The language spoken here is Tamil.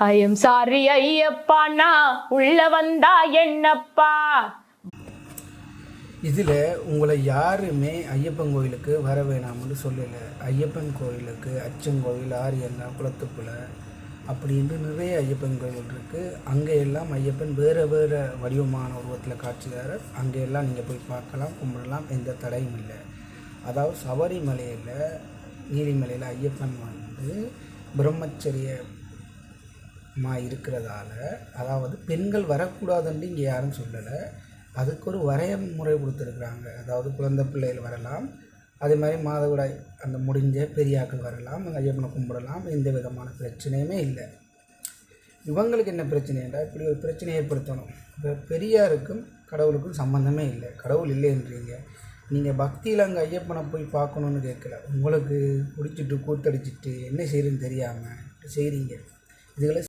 ஐயம் சாரி ஐயப்பா நான் உள்ள வந்தா என்னப்பா. இதில் உங்களை யாருமே ஐயப்பன் கோயிலுக்கு வர வேணாம்னு சொல்லலை. ஐயப்பன் கோயிலுக்கு அச்சங்கோயில், ஆரியங்காய், குளத்துக்குளை அப்படின்ட்டு நிறைய ஐயப்பன் கோயில் இருக்குது. அங்கே எல்லாம் ஐயப்பன் வேறு வேறு வடிவமான உருவத்தில் காட்சி தர அங்கெல்லாம் நீங்கள் போய் பார்க்கலாம், கும்பிடலாம், எந்த தடையும் இல்லை. அதாவது சபரிமலையில், நீலிமலையில் ஐயப்பன் பிரம்மச்சரியமாக இருக்கிறதால, அதாவது பெண்கள் வரக்கூடாதுன்னு இங்கே யாரும் சொல்லலை. அதுக்கு ஒரு வரைமுறை கொடுத்துருக்குறாங்க. அதாவது குழந்தை பிள்ளைகள் வரலாம், அதே மாதிரி மாதவிடாய் அந்த முடிஞ்ச பெரியாக்கள் வரலாம், ஐயப்பனை கும்பிடலாம், எந்த விதமான பிரச்சனையுமே இல்லை. இவங்களுக்கு என்ன பிரச்சனைன்றா, இப்படி ஒரு பிரச்சனை ஏற்படுத்தணும். இப்போ பெரியாருக்கும் கடவுளுக்கும் சம்மந்தமே இல்லை. கடவுள் இல்லைன்றீங்க, நீங்கள் பக்தியில் அங்கே ஐயப்பனை போய் பார்க்கணுன்னு கேட்கல. உங்களுக்கு பிடிச்சிட்டு கூத்தடிச்சிட்டு என்ன செய்யுதுன்னு தெரியாமல் செய்கிறீங்க. இதுகளை